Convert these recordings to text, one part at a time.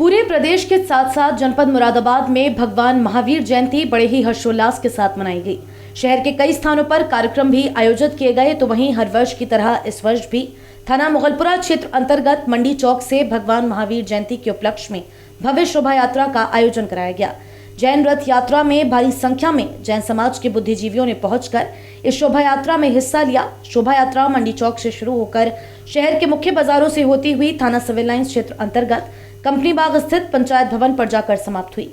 पूरे प्रदेश के साथ साथ जनपद मुरादाबाद में भगवान महावीर जयंती बड़े ही हर्षोल्लास के साथ मनाई गई। शहर के कई स्थानों पर कार्यक्रम भी आयोजित किए गए। तो वहीं हर वर्ष की तरह इस वर्ष भी थाना मुगलपुरा क्षेत्र अंतर्गत मंडी चौक से भगवान महावीर जयंती के उपलक्ष्य में भव्य शोभा यात्रा का आयोजन कराया गया। जैन रथ यात्रा में भारी संख्या में जैन समाज के बुद्धिजीवियों ने पहुंचकर इस शोभा यात्रा में हिस्सा लिया। शोभा यात्रा मंडी चौक से शुरू होकर शहर के मुख्य बाजारों से होती हुई थाना सिविल लाइंस क्षेत्र अंतर्गत कंपनी बाग स्थित पंचायत भवन पर जाकर समाप्त हुई।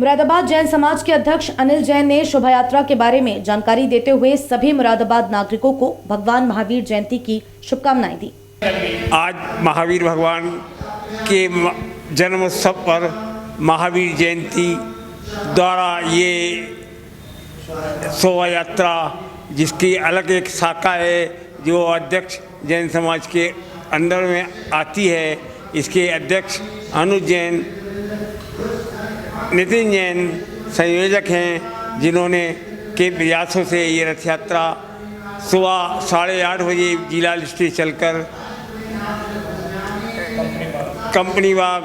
मुरादाबाद जैन समाज के अध्यक्ष अनिल जैन ने शोभा यात्रा के बारे में जानकारी देते हुए सभी मुरादाबाद नागरिकों को भगवान महावीर जयंती की शुभकामनाएं दी। आज महावीर भगवान के जन्म उत्सव पर महावीर जयंती द्वारा ये शोभा यात्रा, जिसकी अलग एक शाखा है जो अध्यक्ष जैन समाज के अंदर में आती है, इसके अध्यक्ष अनुज जैन, नितिन जैन संयोजक हैं, जिन्होंने के प्रयासों से ये रथ यात्रा सुबह 8:30 बजे जिला स्टेज चलकर कंपनी बाग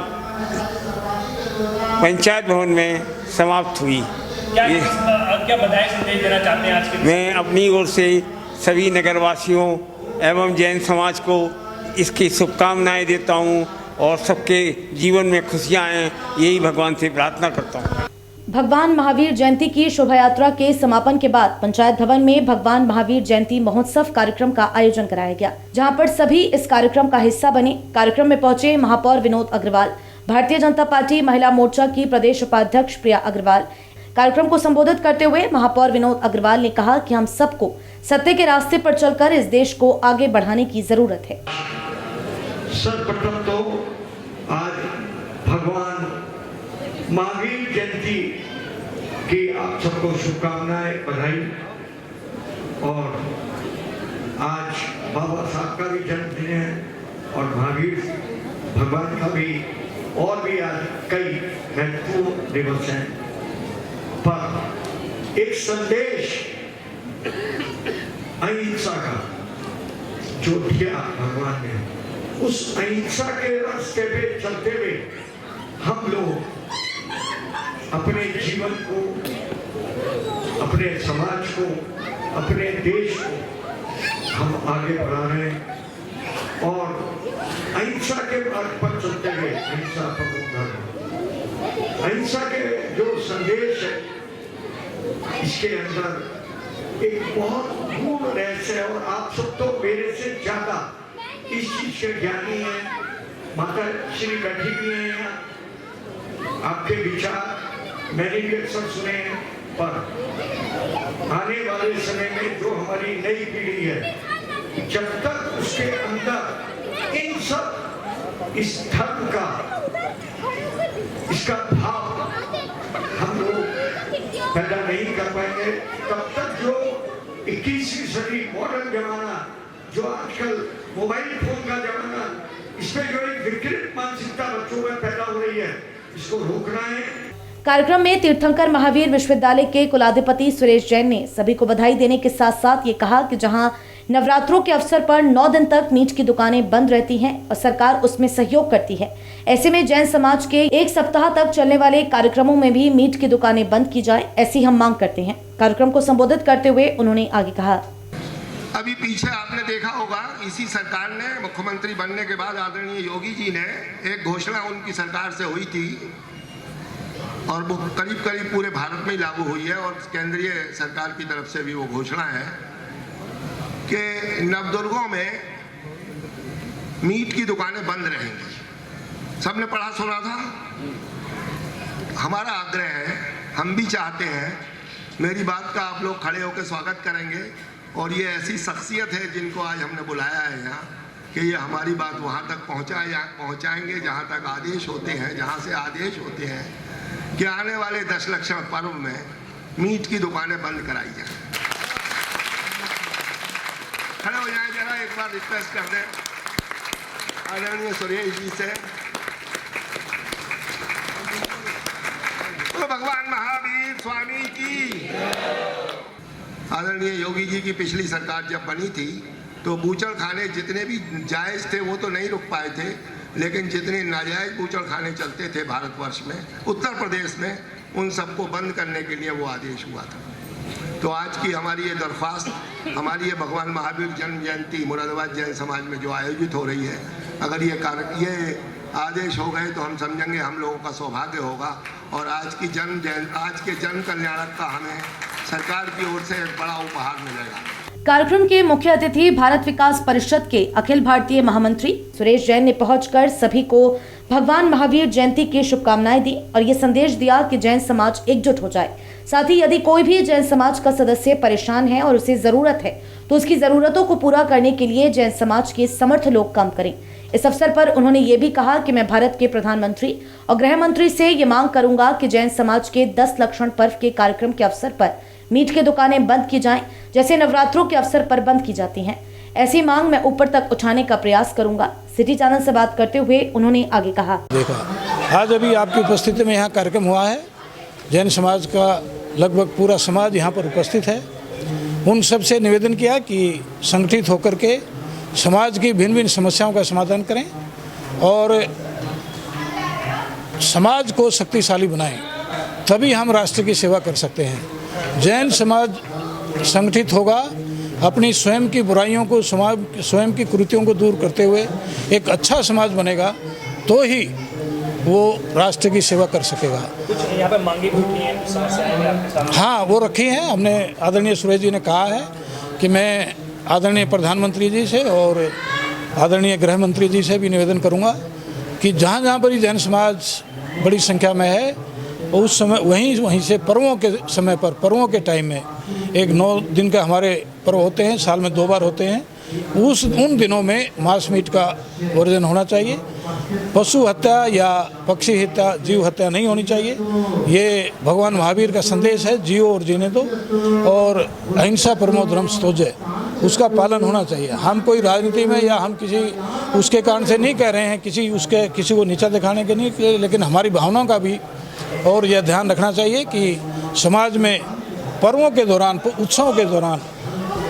पंचायत भवन में समाप्त हुई। क्या बधाई संदेश देना चाहते हैं आज के? मैं अपनी ओर से सभी नगरवासियों एवं जैन समाज को इसकी शुभकामनाएं देता हूँ और सबके जीवन में खुशियां आएं, यही भगवान से प्रार्थना करता हूं। भगवान महावीर जयंती की शोभा यात्रा के समापन के बाद पंचायत भवन में भगवान महावीर जयंती महोत्सव कार्यक्रम का आयोजन कराया गया, जहां पर सभी इस कार्यक्रम का हिस्सा बने। कार्यक्रम में पहुंचे महापौर विनोद अग्रवाल, भारतीय जनता पार्टी महिला मोर्चा की प्रदेश उपाध्यक्ष प्रिया अग्रवाल। कार्यक्रम को संबोधित करते हुए महापौर विनोद अग्रवाल ने कहा कि हम सबको सत्य के रास्ते पर चलकर इस देश को आगे बढ़ाने की जरूरत है। सर्वप्रथम तो आज भगवान महावीर जयंती की आप सबको शुभकामनाएं, बधाई। और आज बाबा साहब का भी जन्मदिन है और महावीर भगवान का भी, और भी आज कई महत्वपूर्ण दिवस हैं। पर एक संदेश अहिंसा का जो दिया भगवान ने, उस अहिंसा के रास्ते पे चलते हुए हम लोग अपने जीवन को, अपने समाज को, अपने देश को हम आगे बढ़ा रहे हैं। और अहिंसा के मार्ग पर चलते हुए, अहिंसा प्रमुख धर्म, अहिंसा के जो संदेश है, इसके अंदर एक बहुत गूढ़ रहस्य है। और आप सब तो मेरे से ज्यादा इस चीज के ज्ञानी है। माता श्री बैठी भी है यहाँ, आपके विचार मैंने भी अक्सर सुने हैं। पर आने वाले समय में जो हमारी नई पीढ़ी है, जब तक उसके अंदर इन सब इस धर्म का इसका भाव हम लोग पैदा नहीं कर पाएंगे तब तक जो 21वीं सदी मॉडर्न जमाना, जो आजकल मोबाइल फोन का जमाना, इसमें जो एक विकृत मानसिकता बच्चों में पैदा हो रही है, इसको रोकना है। कार्यक्रम में तीर्थंकर महावीर विश्वविद्यालय के कुलाधिपति सुरेश जैन ने सभी को बधाई देने के साथ साथ ये कहा कि जहां नवरात्रों के अवसर पर 9 दिन तक मीट की दुकानें बंद रहती हैं और सरकार उसमें सहयोग करती है, ऐसे में जैन समाज के 1 सप्ताह तक चलने वाले कार्यक्रमों में भी मीट की दुकानें बंद की जाए, ऐसी हम मांग करते हैं। कार्यक्रम को संबोधित करते हुए उन्होंने आगे कहा, अभी पीछे आपने देखा होगा, इसी सरकार ने मुख्यमंत्री बनने के बाद आदरणीय योगी जी ने एक घोषणा उनकी सरकार से हुई थी और वो करीब करीब पूरे भारत में ही लागू हुई है और केंद्रीय सरकार की तरफ से भी वो घोषणा है कि नवदुर्गों में मीट की दुकानें बंद रहेंगी। सबने पढ़ा सुना था। हमारा आग्रह है, हम भी चाहते हैं, मेरी बात का आप लोग खड़े होकर स्वागत करेंगे और ये ऐसी शख्सियत है जिनको आज हमने बुलाया है यहाँ कि ये हमारी बात वहाँ तक पहुँचाएंगे जहाँ तक आदेश होते हैं, जहाँ से आदेश होते हैं कि आने वाले 10 लक्षण पर्व में मीट की दुकानें बंद कराई जाए। खड़े हो जाए, जरा एक बार रिक्वेस्ट कर दें आदरणीय सुरेश जी से। तो भगवान महावीर स्वामी की। आदरणीय योगी जी की पिछली सरकार जब बनी थी तो बूचड़ खाने जितने भी जायज़ थे वो तो नहीं रुक पाए थे, लेकिन जितने नाजायज़ बूचड़ खाने चलते थे भारतवर्ष में, उत्तर प्रदेश में, उन सबको बंद करने के लिए वो आदेश हुआ था। तो आज की हमारी ये दरख्वास्त, हमारी ये भगवान महावीर जन्म जयंती मुरादाबाद जैन समाज में जो आयोजित हो रही है, अगर ये आदेश हो गए तो हम समझेंगे हम लोगों का सौभाग्य होगा और आज के जन कल्याणक का हमें सरकार की ओर से एक बड़ा उपहार मिलेगा। कार्यक्रम के मुख्य अतिथि भारत विकास परिषद के अखिल भारतीय महामंत्री सुरेश जैन ने पहुंचकर सभी को भगवान महावीर जयंती की शुभकामनाएं दी और ये संदेश दिया कि जैन समाज एकजुट हो जाए। साथ ही यदि कोई भी जैन समाज का सदस्य परेशान है और उसे जरूरत है तो उसकी जरूरतों को पूरा करने के लिए जैन समाज के समर्थ लोग काम करें। इस अवसर पर उन्होंने ये भी कहा कि मैं भारत के प्रधानमंत्री और गृह मंत्री से ये मांग करूंगा कि जैन समाज के 10 लक्षण पर्व के कार्यक्रम के अवसर पर मीट की दुकानें बंद की जाएं, जैसे नवरात्रों के अवसर पर बंद की जाती हैं। ऐसी मांग मैं ऊपर तक उठाने का प्रयास करूंगा। सिटी चैनल से बात करते हुए उन्होंने आगे कहा, देखा आज अभी आपकी उपस्थिति में यहाँ कार्यक्रम हुआ है। जैन समाज का लगभग पूरा समाज यहाँ पर उपस्थित है। उन सब से निवेदन किया कि संगठित होकर के समाज की भिन्न भिन्न समस्याओं का समाधान करें और समाज को शक्तिशाली बनाएं, तभी हम राष्ट्र की सेवा कर सकते हैं। जैन समाज संगठित होगा, अपनी स्वयं की बुराइयों को, स्वयं की कुरीतियों को दूर करते हुए एक अच्छा समाज बनेगा, तो ही वो राष्ट्र की सेवा कर सकेगा। कुछ यहाँ पे मांगे उठी हैं, समस्याएं आपके सामने? हाँ, वो रखी हैं। हमने आदरणीय सुरेश जी ने कहा है कि मैं आदरणीय प्रधानमंत्री जी से और आदरणीय गृह मंत्री जी से भी निवेदन करूंगा कि जहाँ जहाँ पर जैन समाज बड़ी संख्या में है उस समय वहीं से पर्वों के समय पर, पर्वों के टाइम में, एक 9 दिन का हमारे पर्व होते हैं, साल में 2 बार होते हैं, उन दिनों में मांस मीट का वर्जन होना चाहिए। पशु हत्या या पक्षी हत्या, जीव हत्या नहीं होनी चाहिए। ये भगवान महावीर का संदेश है, जियो और जीने दो, और अहिंसा परमो धर्म स्तोजय, उसका पालन होना चाहिए। हम कोई राजनीति में या हम किसी उसके कारण से नहीं कह रहे हैं, किसी को नीचा दिखाने के नहीं, लेकिन हमारी भावनाओं का भी और यह ध्यान रखना चाहिए कि समाज में पर्वों के दौरान, उत्सवों के दौरान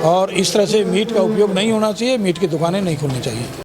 और इस तरह से मीट का उपयोग नहीं होना चाहिए, मीट की दुकानें नहीं खोलनी चाहिए।